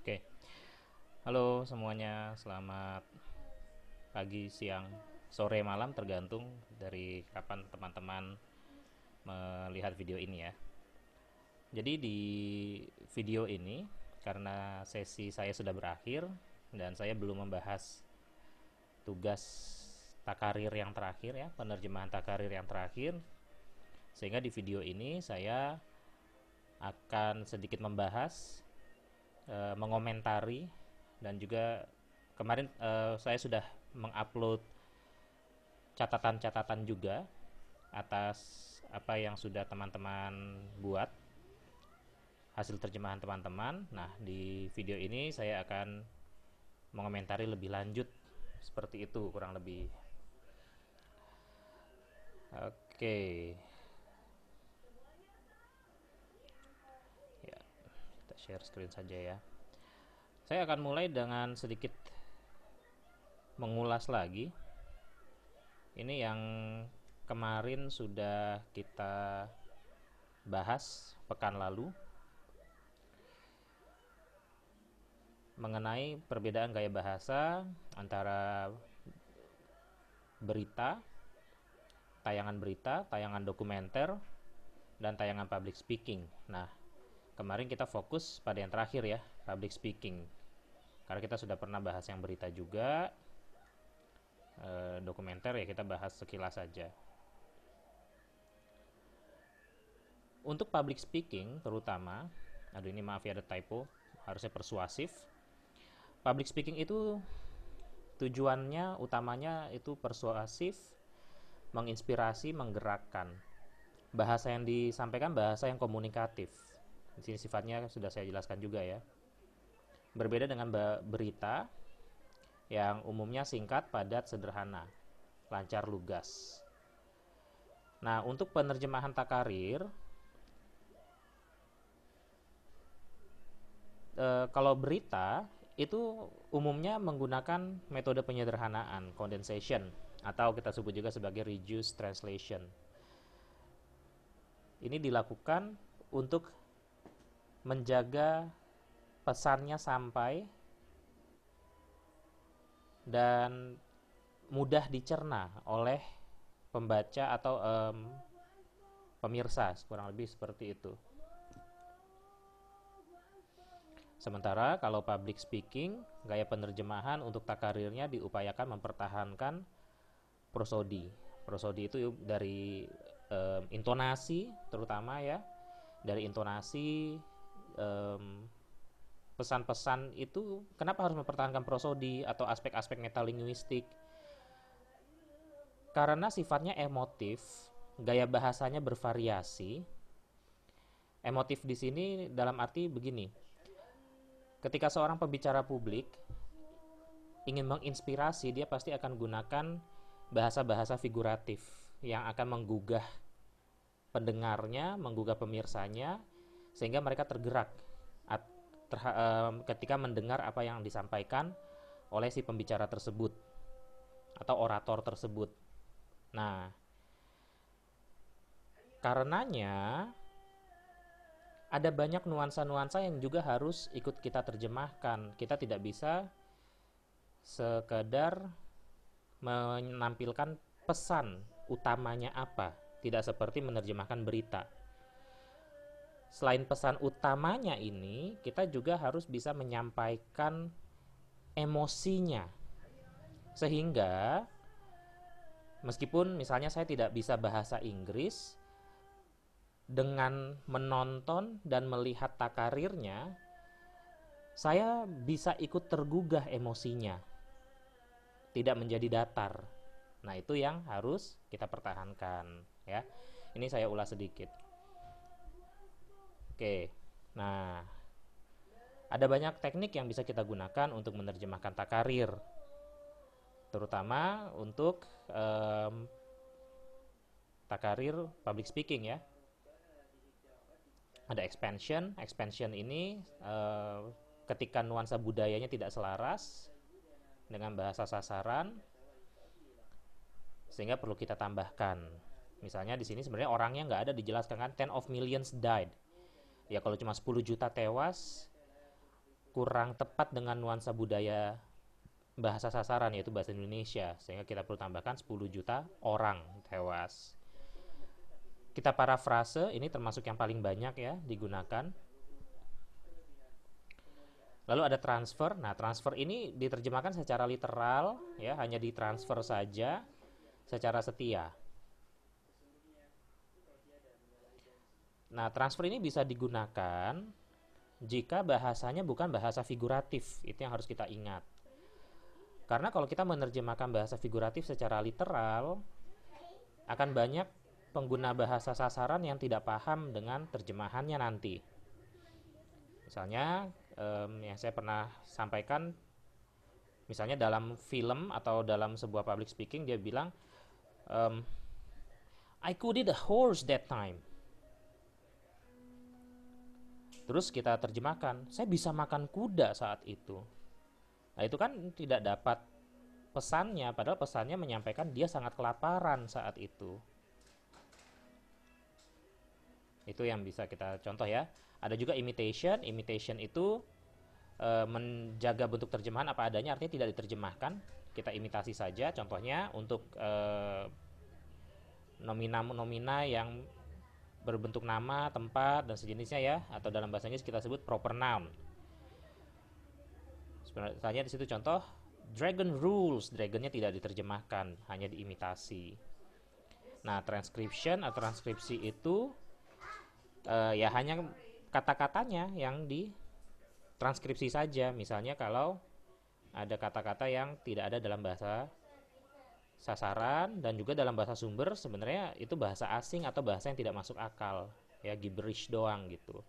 Oke, halo semuanya, selamat pagi, siang, sore, malam, tergantung dari kapan teman-teman melihat video ini ya. Jadi di video ini, karena sesi saya sudah berakhir dan saya belum membahas tugas takarir yang terakhir ya, penerjemahan takarir yang terakhir, sehingga di video ini saya akan sedikit membahas, mengomentari, dan juga kemarin saya sudah mengupload catatan-catatan juga atas apa yang sudah teman-teman buat, hasil terjemahan teman-teman. Nah, di video ini saya akan mengomentari lebih lanjut seperti itu kurang lebih. Oke. Ya, kita share screen saja ya. Saya akan mulai dengan sedikit mengulas lagi. Ini yang kemarin sudah kita bahas pekan lalu mengenai perbedaan gaya bahasa antara berita, tayangan dokumenter, dan tayangan public speaking. Nah, kemarin kita fokus pada yang terakhir ya, public speaking. Karena kita sudah pernah bahas yang berita juga, dokumenter ya kita bahas sekilas saja. Untuk public speaking terutama, aduh ini maaf ya ada typo, harusnya persuasif. Public speaking itu tujuannya utamanya itu persuasif, menginspirasi, menggerakkan. Bahasa yang disampaikan bahasa yang komunikatif. Di sini sifatnya sudah saya jelaskan juga ya. Berbeda dengan berita yang umumnya singkat, padat, sederhana, lancar, lugas. Nah, untuk penerjemahan takarir, kalau berita itu umumnya menggunakan metode penyederhanaan, condensation, atau kita sebut juga sebagai reduced translation. Ini dilakukan untuk menjaga pesannya sampai dan mudah dicerna oleh pembaca atau pemirsa, kurang lebih seperti itu. Sementara kalau public speaking, gaya penerjemahan untuk takarirnya diupayakan mempertahankan prosodi. Prosodi itu dari intonasi terutama ya. Dari intonasi, pesan-pesan itu kenapa harus mempertahankan prosodi atau aspek-aspek metalinguistik? Karena sifatnya emotif, gaya bahasanya bervariasi. Emotif di sini dalam arti begini. Ketika seorang pembicara publik ingin menginspirasi, dia pasti akan gunakan bahasa-bahasa figuratif yang akan menggugah pendengarnya, menggugah pemirsanya, sehingga mereka tergerak ketika mendengar apa yang disampaikan oleh si pembicara tersebut atau orator tersebut. Nah, karenanya ada banyak nuansa-nuansa yang juga harus ikut kita terjemahkan. Kita tidak bisa sekedar menampilkan pesan utamanya apa, tidak seperti menerjemahkan berita. Selain pesan utamanya ini, kita juga harus bisa menyampaikan emosinya. Sehingga meskipun misalnya saya tidak bisa bahasa Inggris, dengan menonton dan melihat takarirnya, saya bisa ikut tergugah emosinya, tidak menjadi datar. Nah, itu yang harus kita pertahankan ya. Ini saya ulas sedikit. Oke. Nah, ada banyak teknik yang bisa kita gunakan untuk menerjemahkan takarir, terutama untuk takarir public speaking ya. Ada expansion ini ketika nuansa budayanya tidak selaras dengan bahasa sasaran, sehingga perlu kita tambahkan. Misalnya di sini sebenarnya orangnya nggak ada dijelaskan kan, 10 of millions died. Ya kalau cuma 10 juta tewas, kurang tepat dengan nuansa budaya bahasa sasaran yaitu bahasa Indonesia, sehingga kita perlu tambahkan 10 juta orang tewas. Kita parafrase, ini termasuk yang paling banyak ya digunakan. Lalu ada transfer. Nah, transfer ini diterjemahkan secara literal ya, hanya ditransfer saja secara setia. Nah, transfer ini bisa digunakan jika bahasanya bukan bahasa figuratif. Itu yang harus kita ingat. Karena kalau kita menerjemahkan bahasa figuratif secara literal, akan banyak pengguna bahasa sasaran yang tidak paham dengan terjemahannya nanti. Misalnya, yang saya pernah sampaikan, misalnya dalam film atau dalam sebuah public speaking, dia bilang, I could eat a horse that time. Terus kita terjemahkan, saya bisa makan kuda saat itu. Nah, itu kan tidak dapat pesannya, padahal pesannya menyampaikan dia sangat kelaparan saat itu. Itu yang bisa kita contoh ya. Ada juga imitation. Imitation itu menjaga bentuk terjemahan apa adanya, artinya tidak diterjemahkan, kita imitasi saja. Contohnya untuk nomina-nomina yang berbentuk nama, tempat, dan sejenisnya ya, atau dalam bahasa Inggris kita sebut proper noun. Sebenarnya di situ contoh dragon rules, dragonnya tidak diterjemahkan, hanya diimitasi. Nah, transcription atau transkripsi itu ya hanya kata-katanya yang ditranskripsi saja. Misalnya kalau ada kata-kata yang tidak ada dalam bahasa sasaran dan juga dalam bahasa sumber, sebenarnya itu bahasa asing atau bahasa yang tidak masuk akal ya, gibberish doang gitu.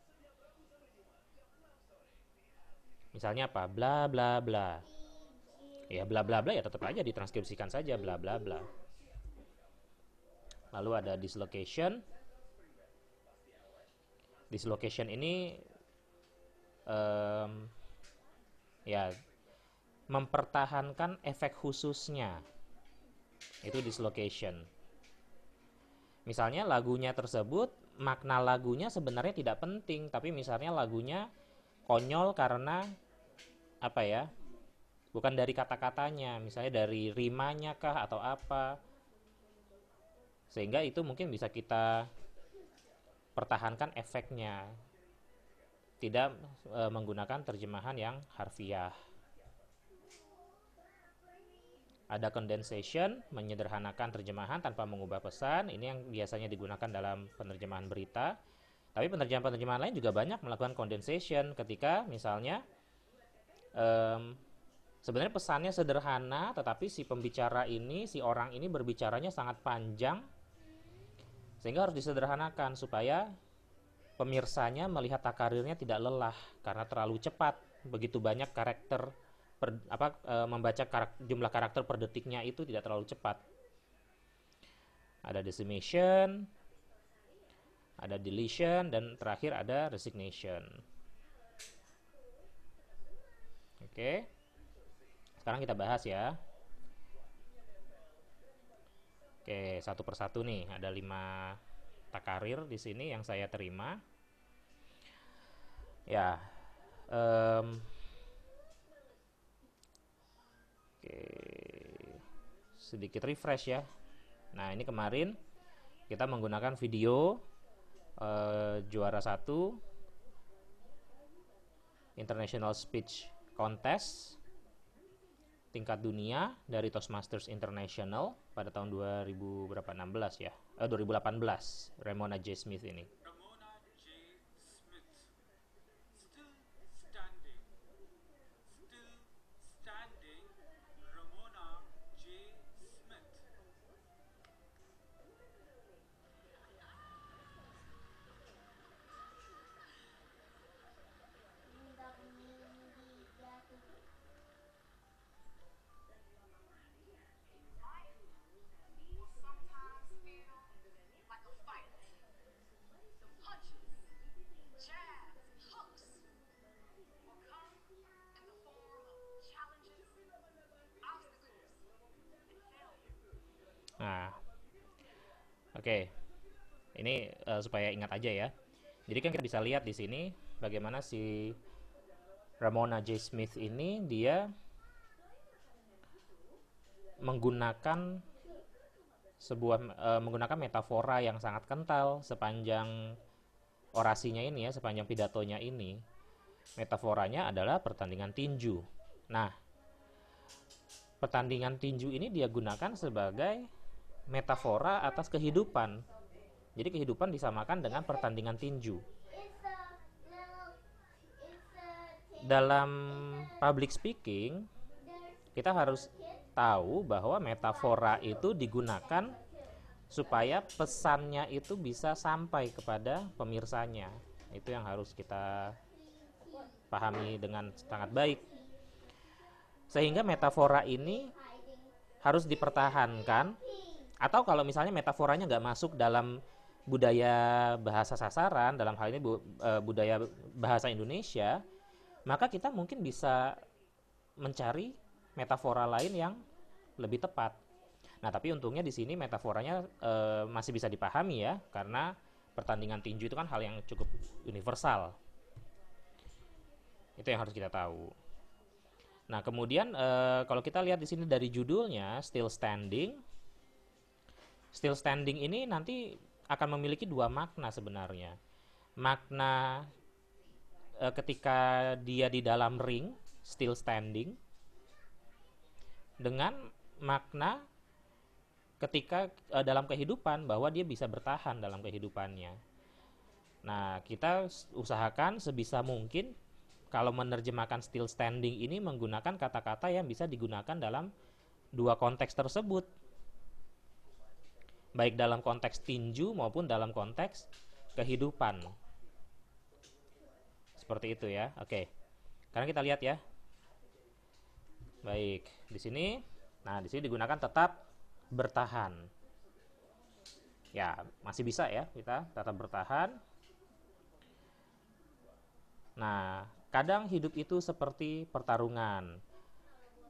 Misalnya apa, bla bla bla, ya bla bla bla ya tetap aja ditranskripsikan saja bla bla bla. Lalu ada dislocation. Dislocation ini ya mempertahankan efek khususnya, itu dislocation. Misalnya lagunya tersebut, makna lagunya sebenarnya tidak penting, tapi misalnya lagunya konyol karena apa ya, bukan dari kata-katanya, misalnya dari rimanya kah atau apa, sehingga itu mungkin bisa kita pertahankan efeknya, tidak menggunakan terjemahan yang harfiah. Ada condensation, menyederhanakan terjemahan tanpa mengubah pesan. Ini yang biasanya digunakan dalam penerjemahan berita. Tapi penerjemahan-penerjemahan lain juga banyak melakukan condensation ketika misalnya sebenarnya pesannya sederhana, tetapi si pembicara ini, si orang ini berbicaranya sangat panjang, sehingga harus disederhanakan supaya pemirsanya melihat takarirnya tidak lelah karena terlalu cepat. Begitu banyak karakter membaca jumlah karakter per detiknya itu tidak terlalu cepat. Ada decimation, ada deletion, dan terakhir ada resignation. Oke, sekarang kita bahas ya. Oke, satu persatu nih, ada 5 takarir di sini yang saya terima. Ya, oke, sedikit refresh ya. Nah, ini kemarin kita menggunakan video juara 1 International Speech Contest tingkat dunia dari Toastmasters International pada tahun 2016 ya. 2018, Ramona J. Smith ini. Nah, oke. Ini supaya ingat aja ya. Jadi kan kita bisa lihat di sini bagaimana si Ramona J. Smith ini dia menggunakan menggunakan metafora yang sangat kental sepanjang orasinya ini ya, sepanjang pidatonya ini. Metaforanya adalah pertandingan tinju. Nah, pertandingan tinju ini dia gunakan sebagai metafora atas kehidupan. Jadi kehidupan disamakan dengan pertandingan tinju. Dalam public speaking, kita harus tahu bahwa metafora itu digunakan supaya pesannya itu bisa sampai kepada pemirsanya. Itu yang harus kita pahami dengan sangat baik. Sehingga metafora ini harus dipertahankan, atau kalau misalnya metaforanya nggak masuk dalam budaya bahasa sasaran, dalam hal ini budaya bahasa Indonesia, maka kita mungkin bisa mencari metafora lain yang lebih tepat. Nah, tapi untungnya di sini metaforanya masih bisa dipahami ya, karena pertandingan tinju itu kan hal yang cukup universal. Itu yang harus kita tahu. Nah, kemudian kalau kita lihat di sini dari judulnya Still Standing. Still Standing ini nanti akan memiliki dua makna sebenarnya. Makna ketika dia di dalam ring, still standing, dengan makna ketika dalam kehidupan bahwa dia bisa bertahan dalam kehidupannya. Nah, kita usahakan sebisa mungkin kalau menerjemahkan still standing ini menggunakan kata-kata yang bisa digunakan dalam dua konteks tersebut. Baik dalam konteks tinju maupun dalam konteks kehidupan. Seperti itu ya. Oke. Sekarang kita lihat ya. Baik, di sini. Nah, di sini digunakan tetap bertahan. Ya, masih bisa ya kita tetap bertahan. Nah, kadang hidup itu seperti pertarungan.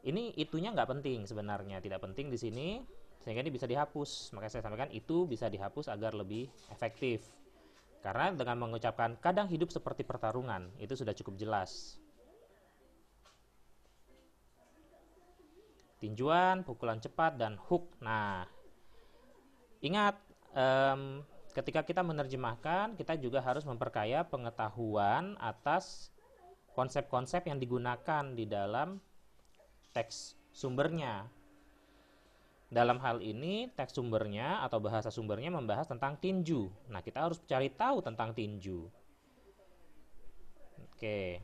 Ini itunya nggak penting sebenarnya, tidak penting di sini, sehingga ini bisa dihapus. Makanya saya sampaikan itu bisa dihapus agar lebih efektif. Karena dengan mengucapkan kadang hidup seperti pertarungan, itu sudah cukup jelas. Tinjuan, pukulan cepat, dan hook. Nah, ingat, ketika kita menerjemahkan, kita juga harus memperkaya pengetahuan atas konsep-konsep yang digunakan di dalam teks sumbernya. Dalam hal ini, teks sumbernya atau bahasa sumbernya membahas tentang tinju. Nah, kita harus cari tahu tentang tinju. Oke.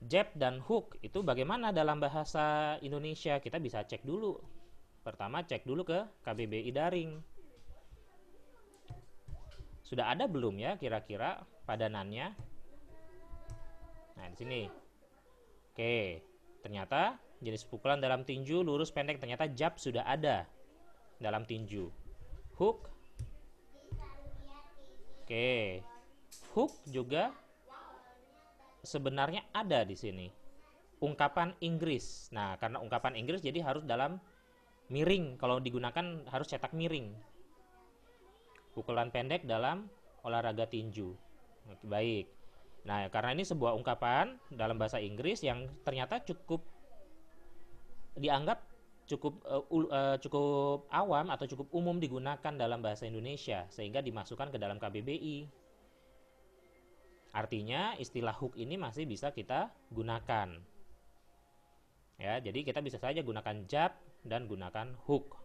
Jab dan hook itu bagaimana dalam bahasa Indonesia? Kita bisa cek dulu. Pertama, cek dulu ke KBBI Daring. Sudah ada belum ya kira-kira padanannya? Nah, di sini. Oke. Ternyata jenis pukulan dalam tinju lurus pendek, ternyata jab sudah ada dalam tinju. Hook. Oke. Hook juga sebenarnya ada di sini. Ungkapan Inggris. Nah, karena ungkapan Inggris jadi harus dalam miring. Kalau digunakan harus cetak miring. Pukulan pendek dalam olahraga tinju. Baik. Nah, karena ini sebuah ungkapan dalam bahasa Inggris yang ternyata cukup dianggap cukup awam atau cukup umum digunakan dalam bahasa Indonesia sehingga dimasukkan ke dalam KBBI. Artinya istilah hook ini masih bisa kita gunakan. Ya, jadi kita bisa saja gunakan jab dan gunakan hook.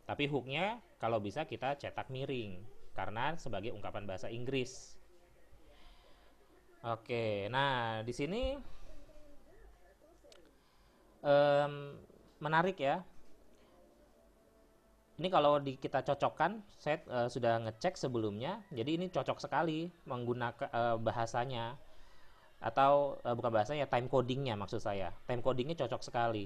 Tapi hooknya kalau bisa kita cetak miring karena sebagai ungkapan bahasa Inggris. Oke, nah di sini menarik ya. Ini kalau kita cocokkan, saya sudah ngecek sebelumnya, jadi ini cocok sekali menggunakan bahasanya atau bukan bahasanya, time codingnya maksud saya. Time codingnya cocok sekali.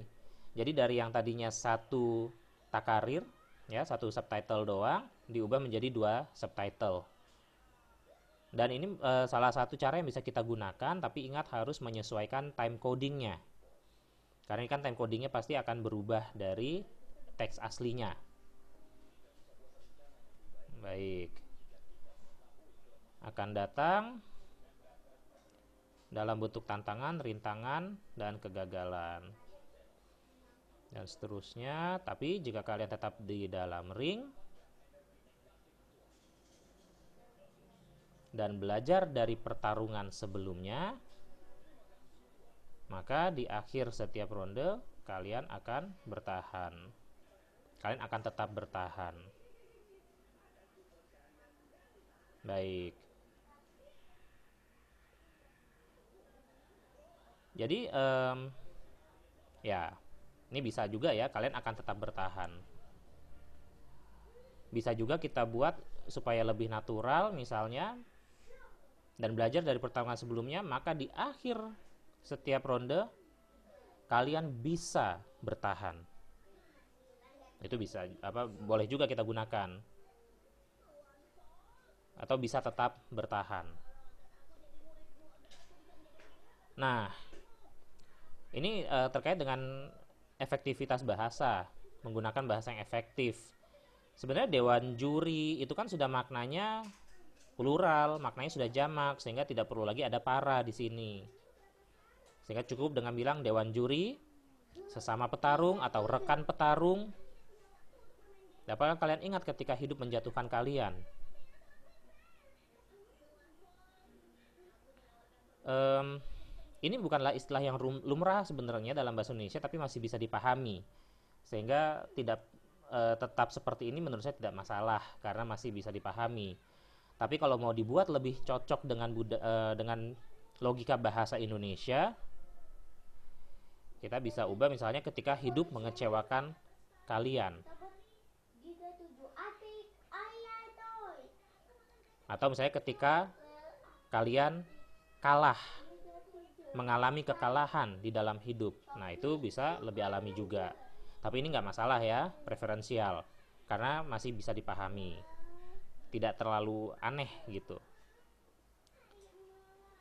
Jadi dari yang tadinya satu takarir, ya satu subtitle doang, diubah menjadi dua subtitle. Dan ini salah satu cara yang bisa kita gunakan, tapi ingat harus menyesuaikan time codingnya. Karena ini kan time codingnya pasti akan berubah dari teks aslinya. Baik. Akan datang dalam bentuk tantangan, rintangan, dan kegagalan. Dan seterusnya, tapi jika kalian tetap di dalam ring dan belajar dari pertarungan sebelumnya, maka di akhir setiap ronde kalian akan bertahan. Kalian akan tetap bertahan. Baik. Jadi ya, ini bisa juga ya, kalian akan tetap bertahan. Bisa juga kita buat supaya lebih natural misalnya, dan belajar dari pertarungan sebelumnya, maka di akhir setiap ronde kalian bisa bertahan. Itu bisa boleh juga kita gunakan. Atau bisa tetap bertahan. Nah, ini terkait dengan efektivitas bahasa, menggunakan bahasa yang efektif. Sebenarnya dewan juri itu kan sudah maknanya plural, maknanya sudah jamak, sehingga tidak perlu lagi ada para di sini. Sehingga cukup dengan bilang dewan juri, sesama petarung atau rekan petarung. Dapatkah kalian ingat ketika hidup menjatuhkan kalian? Ini bukanlah istilah yang lumrah sebenarnya dalam bahasa Indonesia, tapi masih bisa dipahami. Sehingga tidak tetap seperti ini menurut saya tidak masalah, karena masih bisa dipahami. Tapi kalau mau dibuat lebih cocok dengan logika bahasa Indonesia, kita bisa ubah misalnya ketika hidup mengecewakan kalian. Atau misalnya ketika kalian kalah, mengalami kekalahan di dalam hidup. Nah, itu bisa lebih alami juga. Tapi ini nggak masalah ya, preferensial. Karena masih bisa dipahami. Tidak terlalu aneh gitu.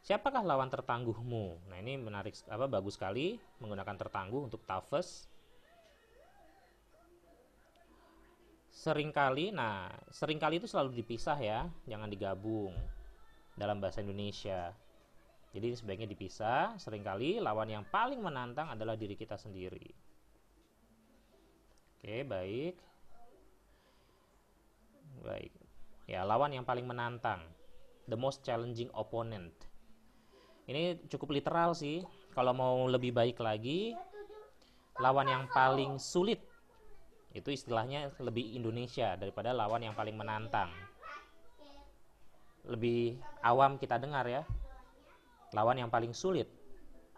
Siapakah lawan tertangguhmu? Nah, ini menarik, bagus sekali menggunakan tertangguh untuk toughest. Seringkali itu selalu dipisah ya, jangan digabung dalam bahasa Indonesia. Jadi sebaiknya dipisah. Seringkali lawan yang paling menantang adalah diri kita sendiri. Oke, baik. Ya, lawan yang paling menantang, the most challenging opponent. Ini cukup literal sih. Kalau mau lebih baik lagi, lawan yang paling sulit. Itu istilahnya lebih Indonesia daripada lawan yang paling menantang. Lebih awam kita dengar ya. Lawan yang paling sulit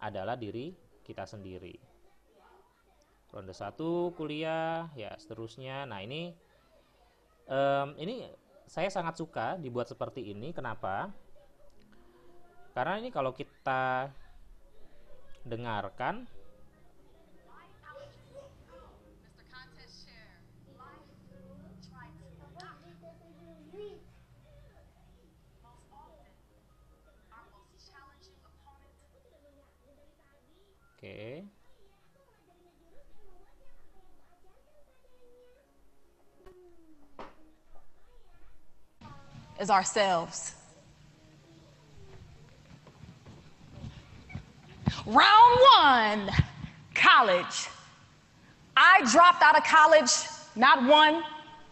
adalah diri kita sendiri. Ronde 1 kuliah, ya seterusnya. Nah, ini saya sangat suka dibuat seperti ini. Kenapa? Karena ini kalau kita dengarkan, oke. Is ourselves. Round 1, college. I dropped out of college not 1,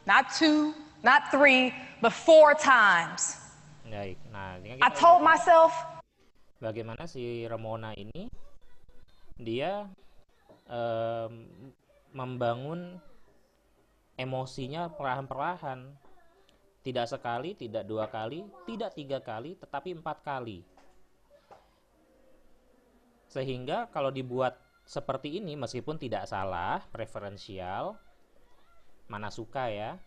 not 2, not 3, but 4 times. Baik. Nah, I told myself, bagaimana si Ramona ini dia membangun emosinya perlahan-perlahan. Tidak sekali, tidak 2 kali, tidak 3 kali, tetapi 4 kali. Sehingga kalau dibuat seperti ini, meskipun tidak salah, preferensial, mana suka ya.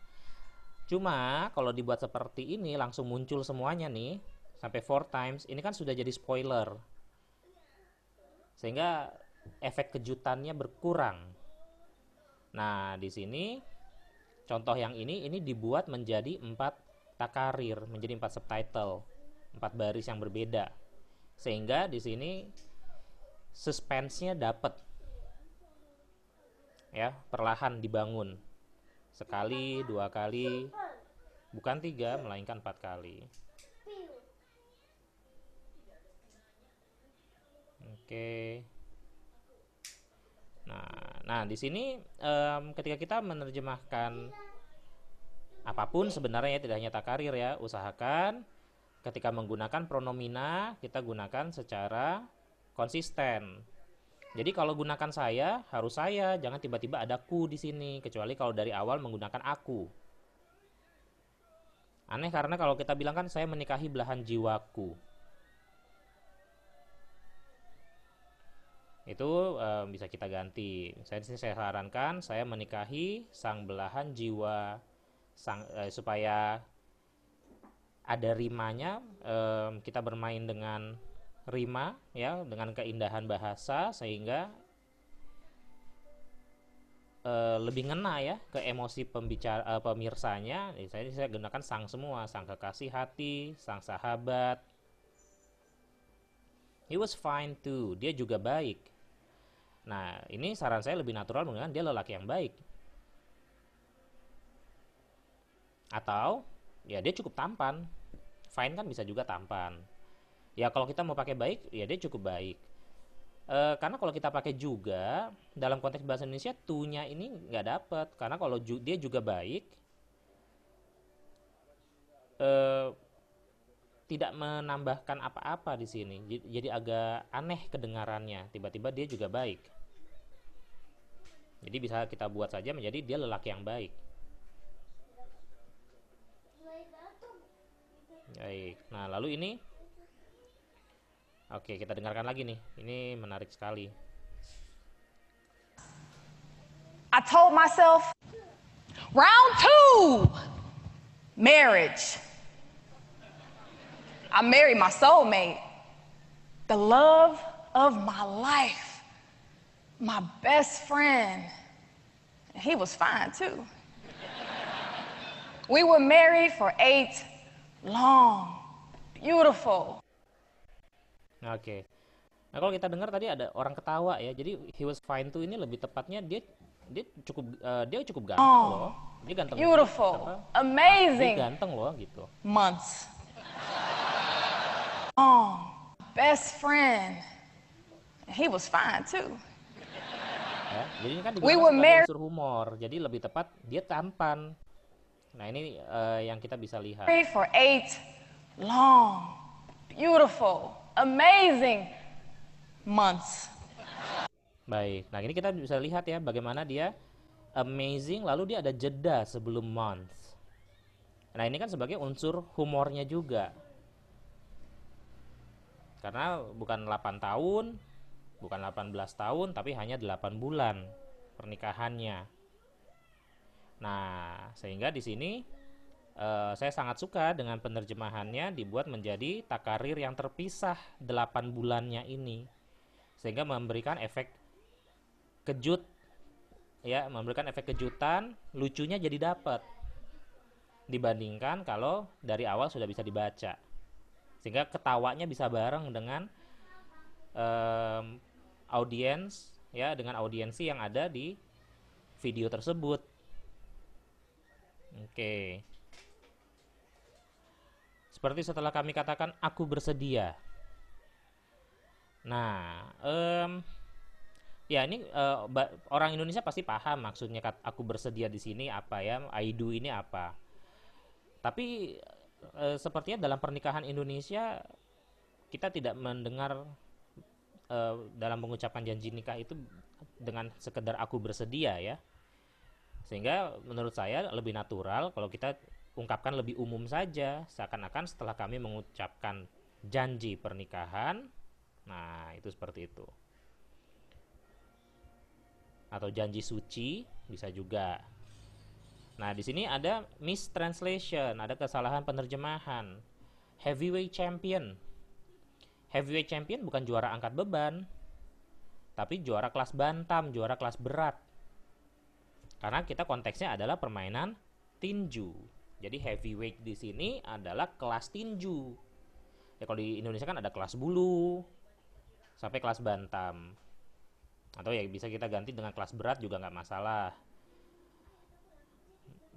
Cuma kalau dibuat seperti ini langsung muncul semuanya nih, sampai 4 times, ini kan sudah jadi spoiler. Sehingga efek kejutannya berkurang. Nah, di sini contoh yang ini dibuat menjadi 4 takarir, menjadi 4 subtitle, 4 baris yang berbeda. Sehingga di sini suspense-nya dapat. Ya, perlahan dibangun. Sekali, 2 kali, bukan 3, melainkan 4 kali. Oke. Nah di sini ketika kita menerjemahkan apapun sebenarnya ya, tidak hanya takarir ya, usahakan ketika menggunakan pronomina kita gunakan secara konsisten. Jadi kalau gunakan saya, harus saya, jangan tiba-tiba ada ku di sini, kecuali kalau dari awal menggunakan aku. Aneh karena kalau kita bilang kan saya menikahi belahan jiwaku. Itu bisa kita ganti. Saya sarankan saya menikahi sang belahan jiwa supaya ada rimanya, kita bermain dengan rima ya, dengan keindahan bahasa sehingga lebih ngena ya ke emosi pemirsanya. Saya gunakan sang semua, sang kekasih hati, sang sahabat. He was fine too, dia juga baik. Nah ini saran saya lebih natural menggunakan dia lelaki yang baik, atau ya dia cukup tampan. Fine kan bisa juga tampan. Ya kalau kita mau pakai baik, ya dia cukup baik. Karena kalau kita pakai juga dalam konteks bahasa Indonesia to-nya ini nggak dapet. Karena kalau dia juga baik, tidak menambahkan apa-apa di sini. Jadi agak aneh kedengarannya. Tiba-tiba dia juga baik. Jadi bisa kita buat saja menjadi dia lelaki yang baik. Baik. Nah lalu ini, oke kita dengarkan lagi nih. Ini menarik sekali. I told myself, round 2, marriage. I married my soulmate, the love of my life, my best friend. He was fine too. We were married for 8 long, beautiful. Oke. Nah kalau kita dengar tadi ada orang ketawa ya. Jadi he was fine too ini lebih tepatnya dia cukup ganteng loh. Dia ganteng. Beautiful, Dia amazing. ganteng loh gitu. Months. Oh, best friend. He was fine too. Ya, jadi ini kan We digunakan were sebagai married unsur humor. Jadi lebih tepat dia tampan. Nah ini yang kita bisa lihat. for 8 long, beautiful, amazing months. Baik. Nah ini kita bisa lihat ya bagaimana dia amazing lalu dia ada jeda sebelum months. Nah ini kan sebagai unsur humornya juga. Karena bukan 8 tahun, bukan 18 tahun, tapi hanya 8 bulan pernikahannya. Nah, sehingga di sini saya sangat suka dengan penerjemahannya dibuat menjadi takarir yang terpisah 8 bulannya ini. Sehingga memberikan efek kejut, ya, memberikan efek kejutan, lucunya jadi dapat. Dibandingkan kalau dari awal sudah bisa dibaca. Sehingga ketawanya bisa bareng dengan audiens ya, dengan audiensi yang ada di video tersebut. Oke. Seperti setelah kami katakan aku bersedia. Nah, ya ini orang Indonesia pasti paham maksudnya aku bersedia di sini apa ya, I do ini apa. Tapi sepertinya dalam pernikahan Indonesia kita tidak mendengar dalam mengucapkan janji nikah itu dengan sekedar aku bersedia ya. Sehingga menurut saya lebih natural kalau kita ungkapkan lebih umum saja, seakan-akan setelah kami mengucapkan janji pernikahan, nah itu seperti itu. Atau janji suci bisa juga. Nah, di sini ada mistranslation, ada kesalahan penerjemahan. Heavyweight champion. Heavyweight champion bukan juara angkat beban, tapi juara kelas bantam, juara kelas berat. Karena kita konteksnya adalah permainan tinju. Jadi heavyweight di sini adalah kelas tinju. Ya kalau di Indonesia kan ada kelas bulu sampai kelas bantam. Atau ya bisa kita ganti dengan kelas berat juga nggak masalah.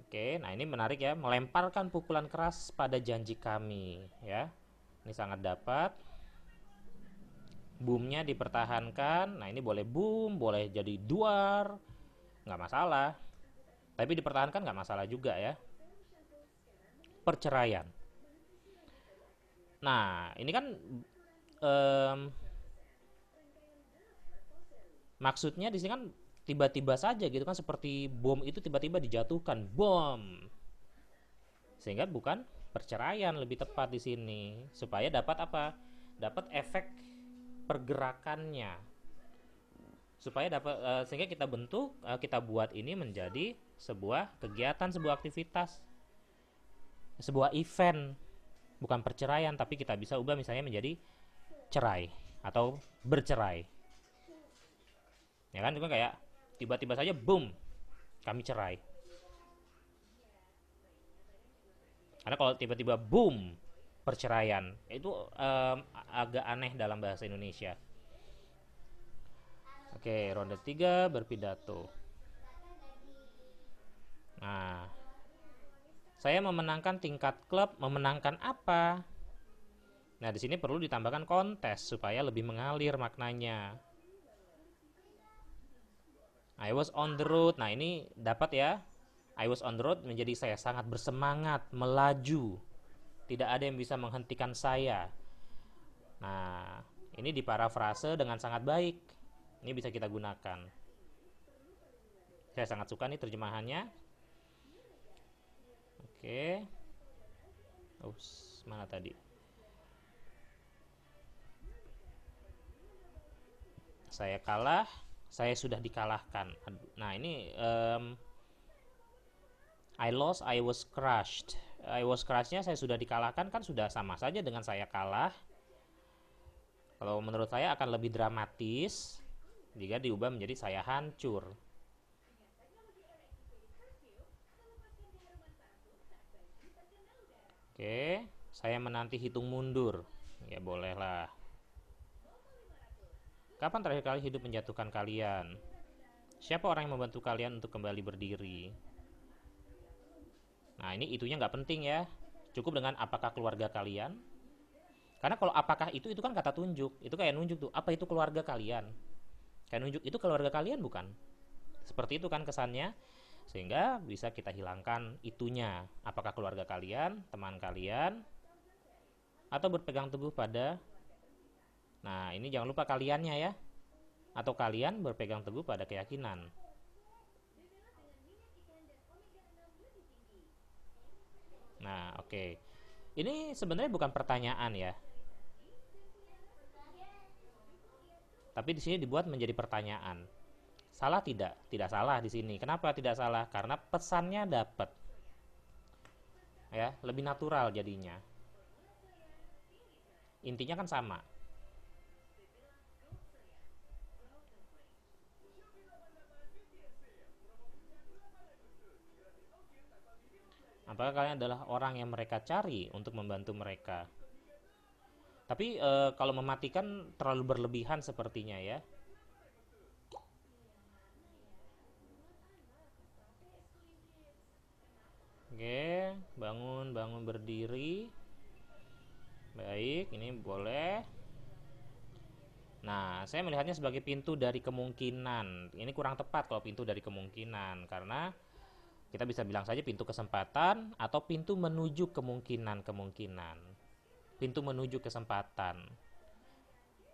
Oke, nah ini menarik ya, melemparkan pukulan keras pada janji kami ya. Ini sangat dapat. boomnya dipertahankan. Nah, ini boleh boom, boleh jadi duar, nggak masalah. Tapi dipertahankan nggak masalah juga ya. Perceraian. Nah, ini kan em, maksudnya di sini kan tiba-tiba saja gitu kan, seperti bom itu tiba-tiba dijatuhkan, bom. Sehingga bukan perceraian, lebih tepat di sini. Supaya dapat apa? Dapat efek pergerakannya. Supaya dapat sehingga kita bentuk, kita buat ini menjadi sebuah kegiatan, sebuah aktivitas, sebuah event. Bukan perceraian, tapi kita bisa ubah misalnya menjadi cerai atau bercerai. Ya kan, itu kan kayak tiba-tiba saja boom, kami cerai. Karena kalau tiba-tiba boom, perceraian, itu agak aneh dalam bahasa Indonesia. Oke, ronde 3 berpidato. Nah, saya memenangkan tingkat klub, memenangkan apa? Nah, di sini perlu ditambahkan kontes supaya lebih mengalir maknanya. I was on the road. Nah, ini dapat ya. I was on the road menjadi saya sangat bersemangat, melaju. Tidak ada yang bisa menghentikan saya. Nah, ini diparafrase dengan sangat baik. Ini bisa kita gunakan. Saya sangat suka nih terjemahannya. Oke. Mana tadi? Saya kalah, saya sudah dikalahkan. Nah, ini I lost, I was crushed. I was crushed-nya saya sudah dikalahkan, kan sudah sama saja dengan saya kalah. Kalau menurut saya akan lebih dramatis jika diubah menjadi saya hancur. Oke, saya menanti hitung mundur. Ya bolehlah. Kapan terakhir kali hidup menjatuhkan kalian? Siapa orang yang membantu kalian untuk kembali berdiri? Nah, ini itunya nggak penting ya. Cukup dengan apakah keluarga kalian. Karena kalau apakah itu kan kata tunjuk. Itu kayak nunjuk tuh, apa itu keluarga kalian? Kayak nunjuk, itu keluarga kalian bukan? Seperti itu kan kesannya. Sehingga bisa kita hilangkan itunya. Apakah keluarga kalian, teman kalian, atau berpegang teguh pada. Nah, ini jangan lupa kaliannya ya. Atau kalian berpegang teguh pada keyakinan. Nah, oke. Ini sebenarnya bukan pertanyaan ya. Tapi di sini dibuat menjadi pertanyaan. Salah tidak? Tidak salah di sini. Kenapa tidak salah? Karena pesannya dapat. Ya, lebih natural jadinya. Intinya kan sama. Apakah kalian adalah orang yang mereka cari untuk membantu mereka? Tapi kalau mematikan terlalu berlebihan sepertinya ya. Oke, bangun berdiri. Baik, ini boleh. Nah, saya melihatnya sebagai pintu dari kemungkinan. Ini kurang tepat kalau pintu dari kemungkinan, karena kita bisa bilang saja pintu kesempatan atau pintu menuju kemungkinan-kemungkinan. Pintu menuju kesempatan.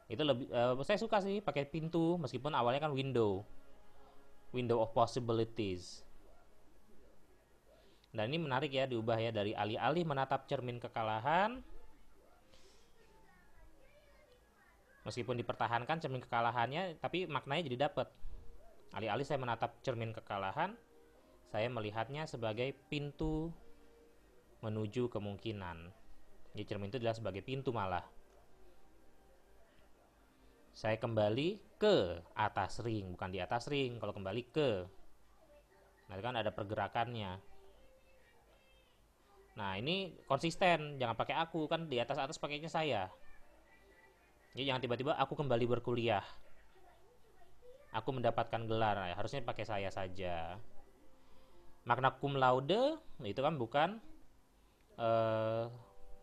Itu lebih saya suka sih pakai pintu, meskipun awalnya kan window. Window of possibilities. Dan ini menarik ya, diubah ya dari alih-alih menatap cermin kekalahan. Meskipun dipertahankan cermin kekalahannya, tapi maknanya jadi dapat. Alih-alih saya menatap cermin kekalahan, saya melihatnya sebagai pintu menuju kemungkinan. Jadi cermin itu adalah sebagai pintu malah. Saya kembali ke atas ring, bukan di atas ring. Kalau kembali ke, nanti kan ada pergerakannya. Nah, ini konsisten, jangan pakai aku, kan di atas pakainya saya. Jadi jangan tiba-tiba aku kembali berkuliah, aku mendapatkan gelar, nah, harusnya pakai saya saja. Magna cum laude itu kan bukan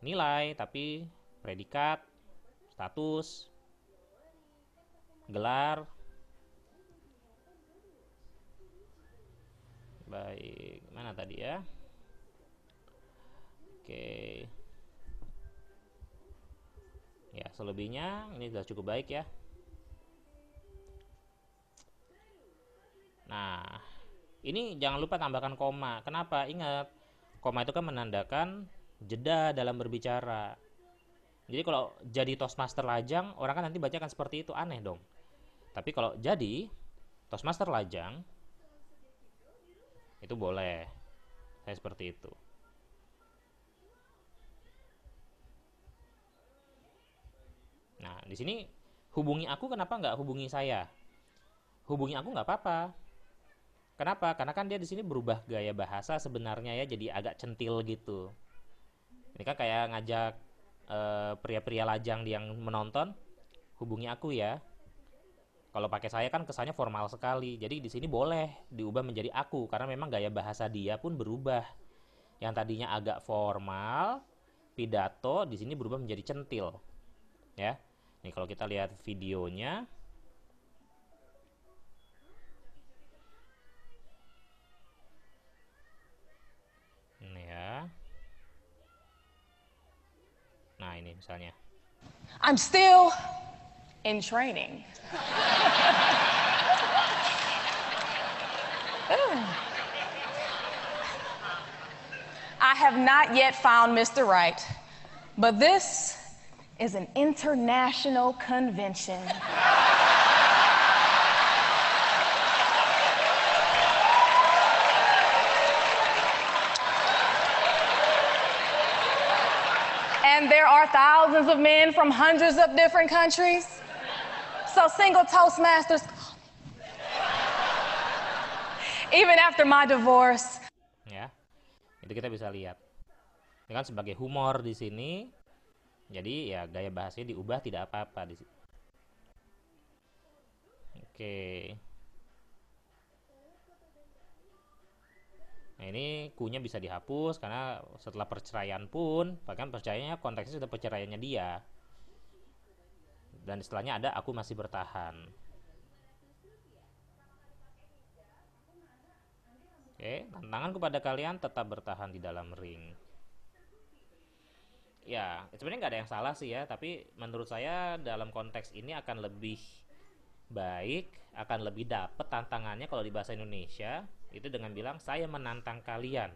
nilai, tapi predikat, status. gelar. Baik, mana tadi ya? Oke. Ya, selebihnya ini sudah cukup baik ya. Nah, ini jangan lupa tambahkan koma. Kenapa? Ingat, koma itu kan menandakan jeda dalam berbicara. Jadi kalau jadi Toastmaster lajang, orang kan nanti baca kan seperti itu, aneh dong. Tapi kalau jadi Toastmaster lajang, itu boleh. Saya seperti itu. Nah, di sini hubungi aku, kenapa nggak hubungi saya? Hubungi aku nggak apa-apa. Kenapa? Karena kan dia di sini berubah gaya bahasa sebenarnya ya, jadi agak centil gitu. Ini kan kayak ngajak pria-pria lajang yang menonton, hubungi aku ya. Kalau pakai saya kan kesannya formal sekali. Jadi di sini boleh diubah menjadi aku karena memang gaya bahasa dia pun berubah. Yang tadinya agak formal, pidato di sini berubah menjadi centil. Ya. Nih kalau kita lihat videonya, ini ya. Nah, ini misalnya. I'm still in training. I have not yet found Mr. Right, but this is an international convention. And there are thousands of men from hundreds of different countries. So single Toastmasters, even after my divorce. Ya. Itu kita bisa lihat. Ini kan sebagai humor di sini. Jadi ya gaya bahasanya diubah tidak apa-apa di sini. Oke. Nah, ini kunya bisa dihapus karena setelah perceraian pun, bahkan perceraiannya konteksnya sudah perceraiannya dia. Dan istilahnya ada aku masih bertahan. Oke, tantangan kepada kalian tetap bertahan di dalam ring. Ya, sebenarnya nggak ada yang salah sih ya, tapi menurut saya dalam konteks ini akan lebih baik, akan lebih dapet tantangannya kalau di bahasa Indonesia itu dengan bilang saya menantang kalian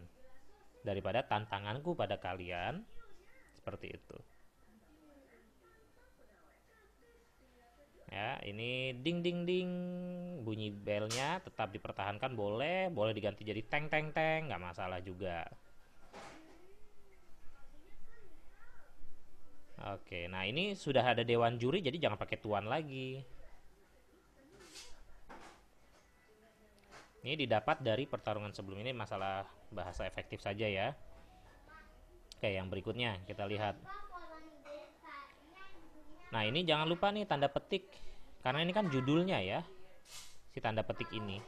daripada tantanganku pada kalian, seperti itu. Ya, ini ding ding ding, bunyi belnya tetap dipertahankan, boleh diganti jadi teng teng teng, nggak masalah juga. Oke, nah ini sudah ada dewan juri, jadi jangan pakai tuan lagi. Ini didapat dari pertarungan sebelum ini, masalah bahasa efektif saja ya. Oke, yang berikutnya kita lihat. Nah, ini jangan lupa nih tanda petik, karena ini kan judulnya ya, si tanda petik ini.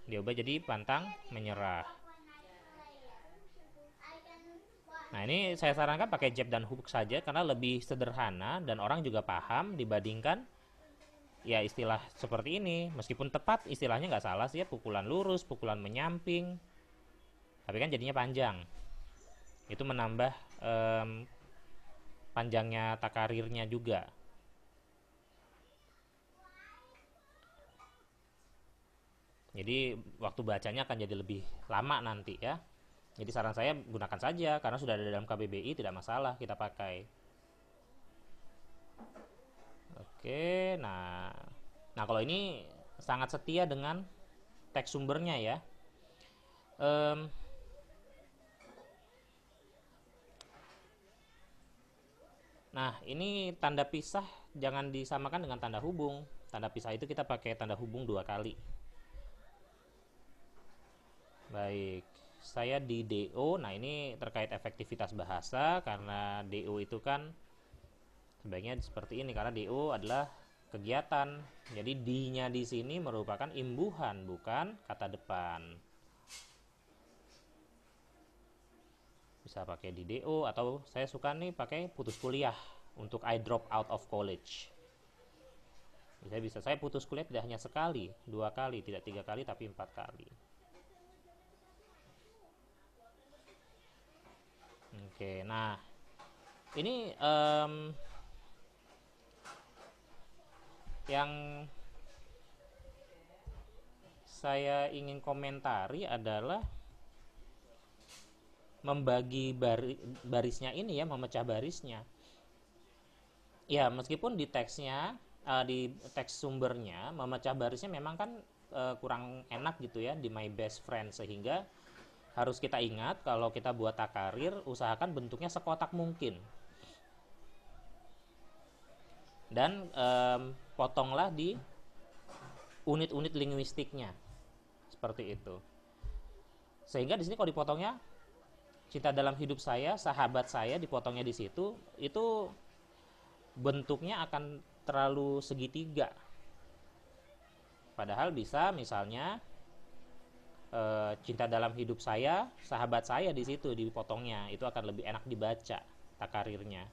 Diubah jadi pantang menyerah. Nah, ini saya sarankan pakai jab dan hook saja karena lebih sederhana dan orang juga paham dibandingkan ya istilah seperti ini. Meskipun tepat istilahnya nggak salah sih ya, pukulan lurus, pukulan menyamping, tapi kan jadinya panjang. Itu menambah panjangnya takarirnya juga. Jadi waktu bacanya akan jadi lebih lama nanti ya. Jadi saran saya gunakan saja karena sudah ada dalam KBBI, tidak masalah kita pakai. Oke, nah kalau ini sangat setia dengan teks sumbernya ya. Nah, ini tanda pisah jangan disamakan dengan tanda hubung. Tanda pisah itu kita pakai tanda hubung 2 kali. Baik, saya di DO. Nah, ini terkait efektivitas bahasa karena DO itu kan sebaiknya seperti ini karena DO adalah kegiatan. Jadi D-nya di sini merupakan imbuhan, bukan kata depan. Bisa pakai di DO atau saya suka nih pakai putus kuliah untuk I drop out of college. Saya putus kuliah tidak hanya sekali, 2 kali, tidak 3 kali, tapi 4 kali. Oke, nah ini yang saya ingin komentari adalah membagi barisnya ini ya, memecah barisnya. Ya, meskipun di teksnya, di teks sumbernya, memecah barisnya memang kan kurang enak gitu ya di My Best Friend, sehingga harus kita ingat kalau kita buat takarir, usahakan bentuknya sekotak mungkin. Dan potonglah di unit-unit linguistiknya. Seperti itu. Sehingga di sini kalau dipotongnya cinta dalam hidup saya, sahabat saya dipotongnya di situ, itu bentuknya akan terlalu segitiga. Padahal bisa misalnya cinta dalam hidup saya, sahabat saya di situ dipotongnya, itu akan lebih enak dibaca takarirnya.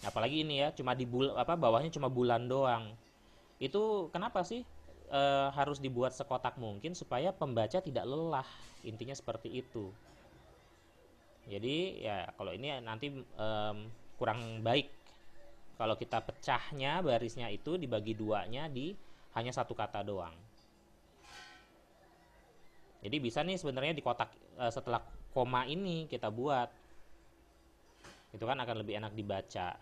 Apalagi ini ya, cuma di bawahnya cuma bulan doang. Itu kenapa sih harus dibuat sekotak mungkin supaya pembaca tidak lelah? Intinya seperti itu. Jadi ya kalau ini nanti kurang baik kalau kita pecahnya barisnya itu dibagi duanya di hanya satu kata doang. Jadi bisa nih sebenarnya di kotak setelah koma ini kita buat, itu kan akan lebih enak dibaca.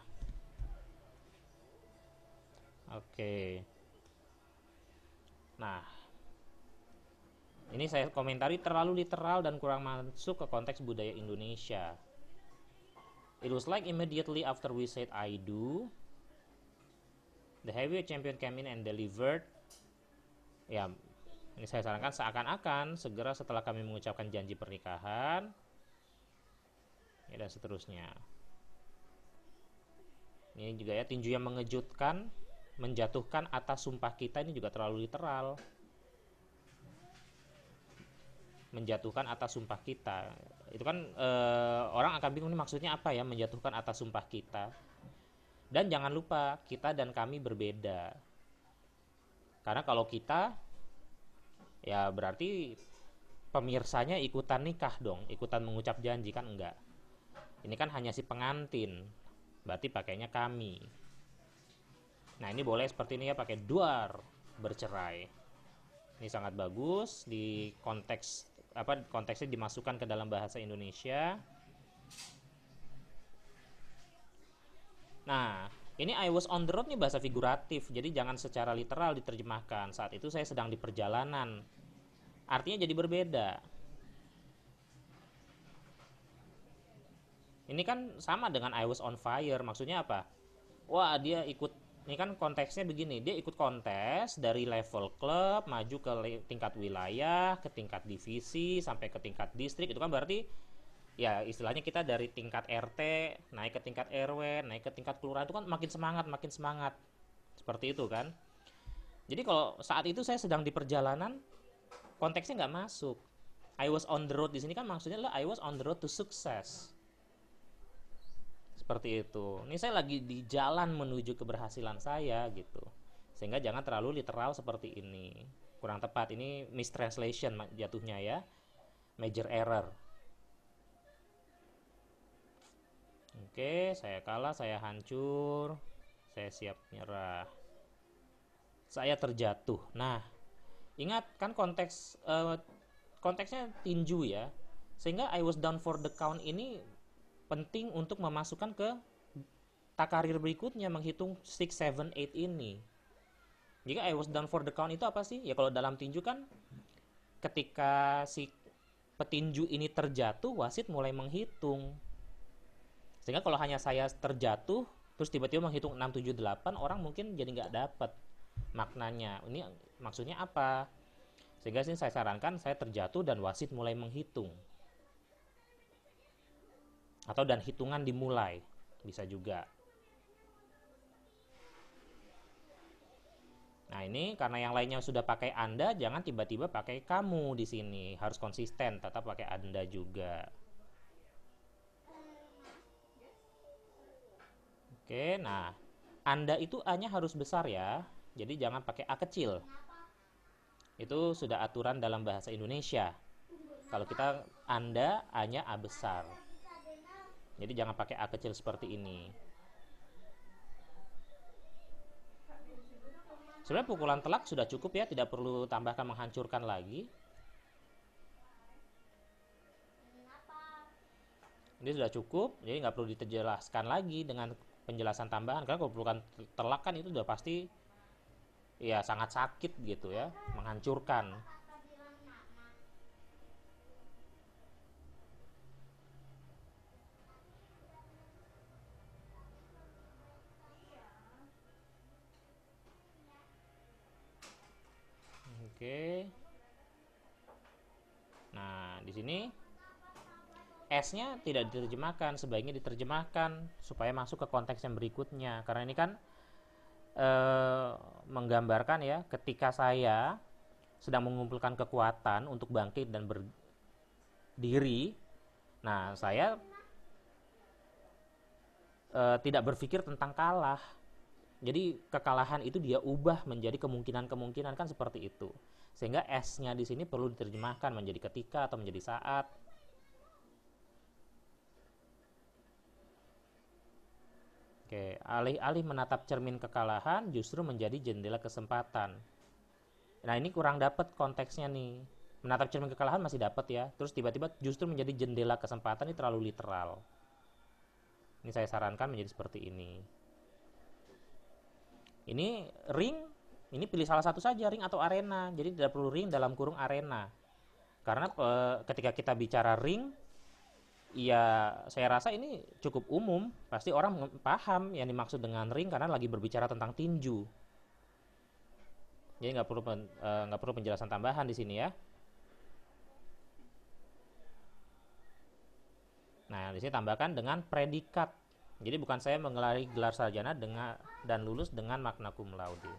Oke. Nah, ini saya komentari terlalu literal dan kurang masuk ke konteks budaya Indonesia. It was like immediately after we said I do, the heavyweight champion came in and delivered. Ya, ini saya sarankan seakan-akan segera setelah kami mengucapkan janji pernikahan, ya, dan seterusnya. Ini juga ya, tinju yang mengejutkan, menjatuhkan atas sumpah kita, ini juga terlalu literal. Menjatuhkan atas sumpah kita, itu kan orang akan bingung ini maksudnya apa ya, menjatuhkan atas sumpah kita. Dan jangan lupa kita dan kami berbeda, karena kalau kita ya berarti pemirsanya ikutan nikah dong, ikutan mengucap janji, kan enggak. Ini kan hanya si pengantin, berarti pakainya kami. Nah ini boleh seperti ini ya, pakai duar bercerai. Ini sangat bagus di konteksnya dimasukkan ke dalam bahasa Indonesia. Nah ini I was on the road nih bahasa figuratif, jadi jangan secara literal diterjemahkan. Saat itu saya sedang di perjalanan, artinya jadi berbeda. Ini kan sama dengan I was on fire, maksudnya apa? Wah dia ikut, ini kan konteksnya begini, dia ikut kontes dari level klub, maju ke tingkat wilayah, ke tingkat divisi, sampai ke tingkat distrik. Itu kan berarti ya istilahnya kita dari tingkat RT naik ke tingkat RW, naik ke tingkat kelurahan, itu kan makin semangat seperti itu kan. Jadi kalau saat itu saya sedang di perjalanan, konteksnya nggak masuk. I was on the road di sini kan maksudnya adalah I was on the road to success, seperti itu. Ini saya lagi di jalan menuju keberhasilan saya gitu, sehingga jangan terlalu literal seperti ini, kurang tepat. Ini mistranslation jatuhnya ya, major error. Oke, saya kalah, saya hancur, saya siap nyerah, saya terjatuh. Nah ingat kan konteksnya tinju ya, sehingga I was down for the count ini penting untuk memasukkan ke takarir berikutnya, menghitung 6, 7, 8 ini. Jika I was down for the count itu apa sih? Ya kalau dalam tinju kan ketika si petinju ini terjatuh, wasit mulai menghitung. Sehingga kalau hanya saya terjatuh terus tiba-tiba menghitung 6, 7, 8, orang mungkin jadi nggak dapat maknanya. Ini maksudnya apa? Sehingga sini saya sarankan saya terjatuh dan wasit mulai menghitung. Atau dan hitungan dimulai, bisa juga. Nah ini karena yang lainnya sudah pakai Anda, jangan tiba-tiba pakai kamu di sini. Harus konsisten, tetap pakai Anda juga. Oke, nah Anda itu A-nya harus besar ya. Jadi jangan pakai A kecil. Itu sudah aturan dalam bahasa Indonesia. Kalau kita Anda, A-nya A besar. Jadi jangan pakai A kecil seperti ini. Sebenarnya pukulan telak sudah cukup ya, tidak perlu tambahkan menghancurkan lagi. Ini sudah cukup, jadi nggak perlu dijelaskan lagi dengan penjelasan tambahan. Karena kalau pukulan telak kan itu sudah pasti ya sangat sakit gitu ya, menghancurkan. Oke. Nah, di sini S-nya tidak diterjemahkan, sebaiknya diterjemahkan supaya masuk ke konteks yang berikutnya. Karena ini kan menggambarkan ya, ketika saya sedang mengumpulkan kekuatan untuk bangkit dan berdiri, nah saya tidak berpikir tentang kalah. Jadi kekalahan itu dia ubah menjadi kemungkinan-kemungkinan, kan seperti itu. Sehingga S-nya di sini perlu diterjemahkan menjadi ketika atau menjadi saat. Oke, alih-alih menatap cermin kekalahan justru menjadi jendela kesempatan. Nah, ini kurang dapat konteksnya nih. Menatap cermin kekalahan masih dapat ya. Terus tiba-tiba justru menjadi jendela kesempatan, ini terlalu literal. Ini saya sarankan menjadi seperti ini. Ini ring, ini pilih salah satu saja, ring atau arena. Jadi tidak perlu ring dalam kurung arena. Karena ketika kita bicara ring, ya saya rasa ini cukup umum, pasti orang paham yang dimaksud dengan ring karena lagi berbicara tentang tinju. Jadi nggak perlu penjelasan tambahan di sini ya. Nah, di sini tambahkan dengan predikat. Jadi bukan saya menggelari gelar sarjana dan lulus dengan magna cum laude.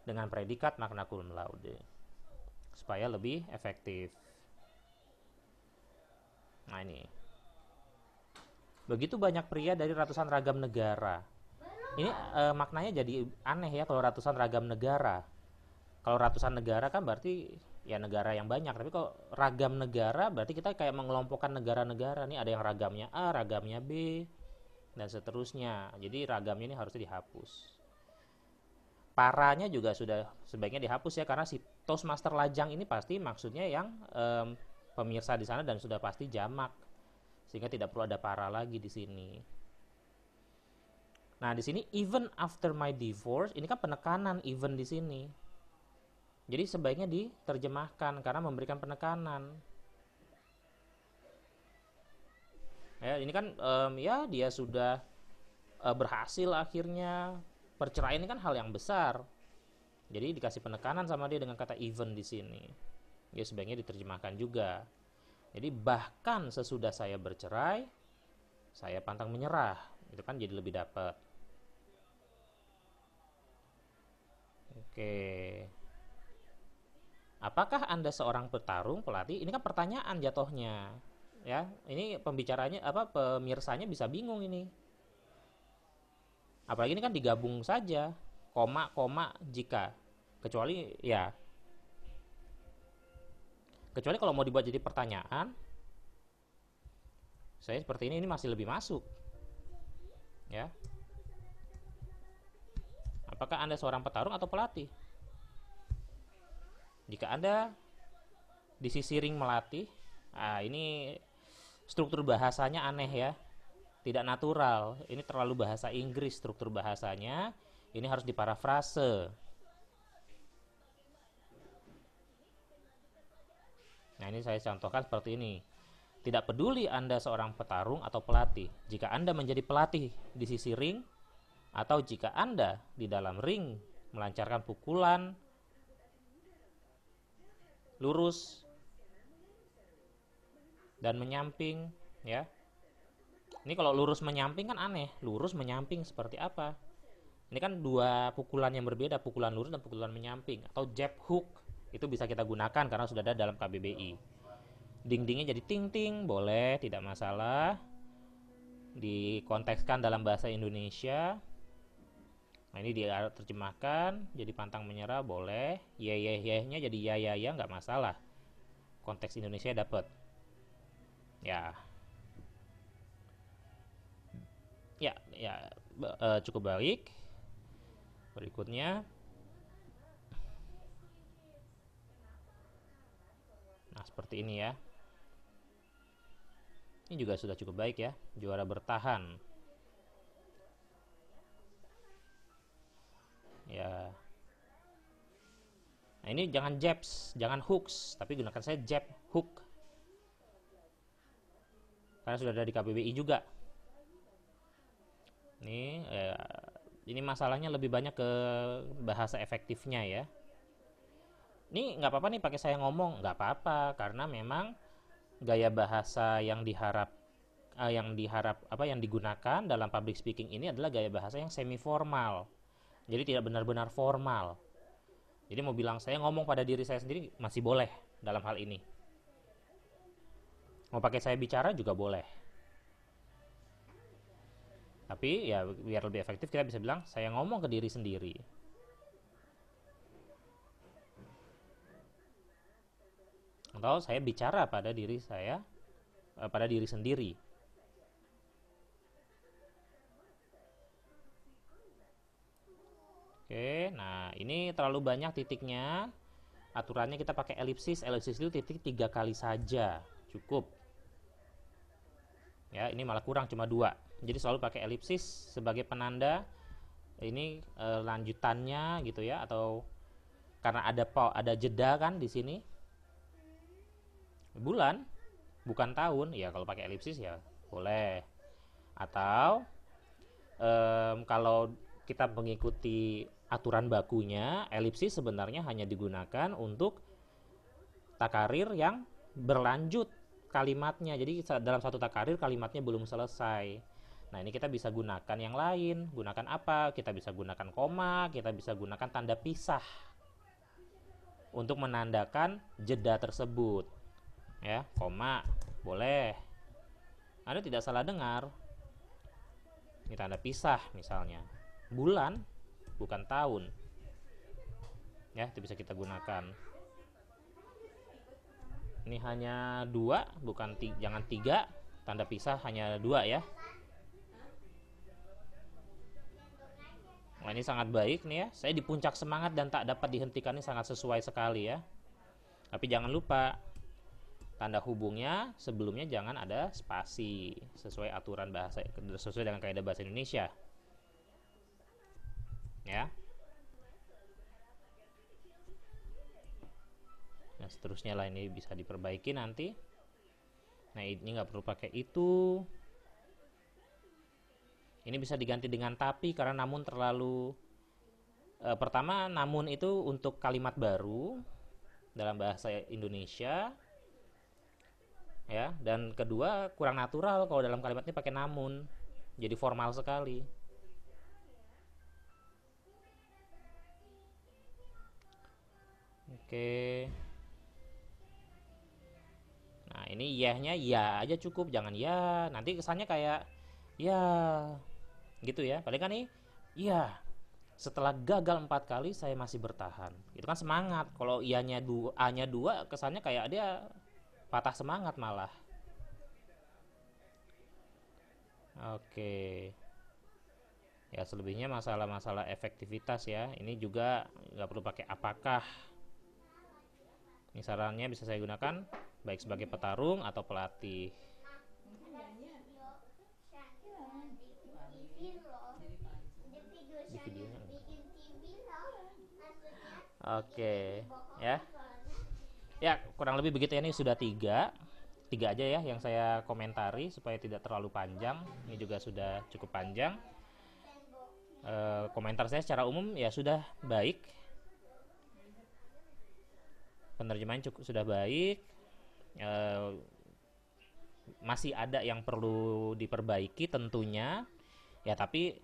Dengan predikat magna cum laude. Supaya lebih efektif. Nah, ini. Begitu banyak pria dari ratusan ragam negara. Ini maknanya jadi aneh ya kalau ratusan ragam negara. Kalau ratusan negara kan berarti ya negara yang banyak. Tapi kalau ragam negara berarti kita kayak mengelompokkan negara-negara. Nih ada yang ragamnya A, ragamnya B, dan seterusnya. Jadi ragamnya ini harusnya dihapus. Paranya juga sudah sebaiknya dihapus ya, karena si Toastmaster lajang ini pasti maksudnya yang pemirsa di sana dan sudah pasti jamak. Sehingga tidak perlu ada para lagi di sini. Nah, di sini even after my divorce, ini kan penekanan even di sini. Jadi sebaiknya diterjemahkan karena memberikan penekanan. Ya, ini kan ya dia sudah berhasil akhirnya. Perceraian ini kan hal yang besar. Jadi dikasih penekanan sama dia dengan kata even di sini. Ya sebaiknya diterjemahkan juga. Jadi bahkan sesudah saya bercerai, saya pantang menyerah. Itu kan jadi lebih dapat. Oke. Apakah Anda seorang petarung, pelatih? Ini kan pertanyaan jatuhnya. Ya, ini pembicaranya pemirsanya bisa bingung ini. Apalagi ini kan digabung saja, koma jika. Kecuali kalau mau dibuat jadi pertanyaan, saya seperti ini masih lebih masuk. Ya. Apakah Anda seorang petarung atau pelatih? Jika Anda di sisi ring melatih, ini struktur bahasanya aneh ya. Tidak natural. Ini terlalu bahasa Inggris struktur bahasanya. Ini harus diparafrase. Nah, ini saya contohkan seperti ini. Tidak peduli Anda seorang petarung atau pelatih. Jika Anda menjadi pelatih di sisi ring, atau jika Anda di dalam ring melancarkan pukulan lurus dan menyamping, ya. Ini kalau lurus menyamping kan aneh. Lurus menyamping seperti apa? Ini kan dua pukulan yang berbeda, pukulan lurus dan pukulan menyamping atau jab hook. Itu bisa kita gunakan karena sudah ada dalam KBBI. Ding-dingnya jadi ting-ting, boleh, tidak masalah. Dikontekskan dalam bahasa Indonesia. Nah ini dia terjemahkan jadi pantang menyerah boleh, nya jadi ya nggak masalah. Konteks Indonesia dapat. Ya, cukup baik. Berikutnya, nah seperti ini ya. Ini juga sudah cukup baik ya, juara bertahan. Ya. Nah ini jangan jabs, jangan hooks, tapi gunakan saya jab hook. Karena sudah ada di KBBI juga. Ini masalahnya lebih banyak ke bahasa efektifnya ya. Ini nggak apa-apa nih pakai saya ngomong, nggak apa-apa karena memang gaya bahasa yang yang digunakan dalam public speaking ini adalah gaya bahasa yang semi formal. Jadi tidak benar-benar formal. Jadi mau bilang saya ngomong pada diri saya sendiri masih boleh dalam hal ini. Mau pakai saya bicara juga boleh. Tapi ya biar lebih efektif kita bisa bilang saya ngomong ke diri sendiri. Atau saya bicara pada diri saya, pada diri sendiri. Oke, nah ini terlalu banyak titiknya. Aturannya kita pakai elipsis. Elipsis itu titik 3 kali saja, cukup. Ya, ini malah kurang cuma 2. Jadi selalu pakai elipsis sebagai penanda ini lanjutannya gitu ya, atau karena ada jeda kan di sini. Bulan, bukan tahun. Ya kalau pakai elipsis ya boleh. Atau kalau kita mengikuti aturan bakunya, elipsis sebenarnya hanya digunakan untuk takarir yang berlanjut kalimatnya. Jadi dalam satu takarir kalimatnya belum selesai. Nah ini kita bisa gunakan yang lain. Gunakan apa? Kita bisa gunakan koma, kita bisa gunakan tanda pisah untuk menandakan jeda tersebut. Ya, koma boleh. Anda tidak salah dengar. Ini tanda pisah misalnya. Bulan bukan tahun. Ya, itu bisa kita gunakan. Ini hanya 2, bukan jangan 3. Tanda pisah hanya 2 ya. Nah, ini sangat baik nih ya. Saya di puncak semangat dan tak dapat dihentikan, ini sangat sesuai sekali ya. Tapi jangan lupa tanda hubungnya sebelumnya jangan ada spasi, sesuai aturan bahasa, sesuai dengan kaidah bahasa Indonesia. Ya. Nah, seterusnya lah ini bisa diperbaiki nanti. Nah, ini nggak perlu pakai itu. Ini bisa diganti dengan tapi karena namun terlalu pertama, namun itu untuk kalimat baru dalam bahasa Indonesia. Ya, dan kedua kurang natural kalau dalam kalimat ini pakai namun. Jadi formal sekali. Oke. Nah, ini ya-nya ya aja cukup, jangan ya. Nanti kesannya kayak ya gitu ya. Paling kan nih ya setelah gagal 4 kali saya masih bertahan. Itu kan semangat. Kalau iya-nya A-nya 2 kesannya kayak dia patah semangat malah. Oke. Ya selebihnya masalah-masalah efektivitas ya. Ini juga nggak perlu pakai apakah. Ini sarannya bisa saya gunakan baik sebagai petarung atau pelatih. Di videonya. Oke, ya. Ya, kurang lebih begitu ya. Ini sudah 3 aja ya yang saya komentari supaya tidak terlalu panjang. Ini juga sudah cukup panjang. Komentar saya secara umum ya sudah baik. Penerjemahan sudah baik. Masih ada yang perlu diperbaiki tentunya. Ya, tapi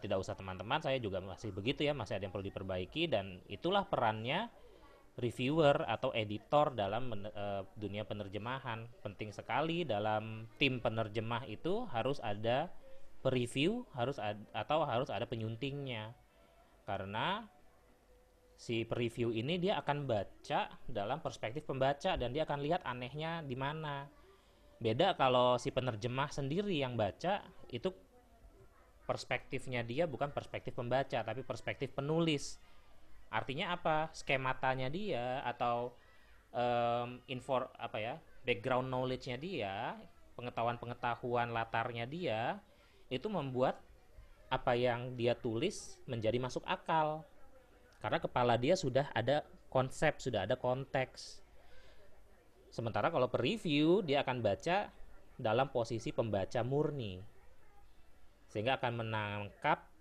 tidak usah teman-teman, saya juga masih begitu ya, masih ada yang perlu diperbaiki, dan itulah perannya reviewer atau editor dalam dunia penerjemahan. Penting sekali dalam tim penerjemah itu harus ada Pereview harus ada penyuntingnya, karena si preview ini dia akan baca dalam perspektif pembaca dan dia akan lihat anehnya di mana. Beda kalau si penerjemah sendiri yang baca, itu perspektifnya dia bukan perspektif pembaca tapi perspektif penulis. Artinya apa? Skematanya dia atau background knowledge-nya dia, pengetahuan latarnya dia itu membuat apa yang dia tulis menjadi masuk akal. Karena kepala dia sudah ada konsep, sudah ada konteks. Sementara kalau per-review, dia akan baca dalam posisi pembaca murni. Sehingga akan menangkap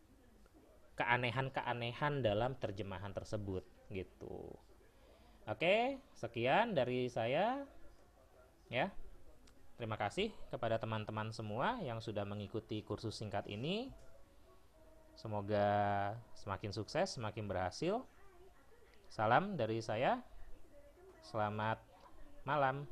keanehan-keanehan dalam terjemahan tersebut gitu. Oke, sekian dari saya ya. Terima kasih kepada teman-teman semua yang sudah mengikuti kursus singkat ini. Semoga semakin sukses, semakin berhasil. Salam dari saya. Selamat malam.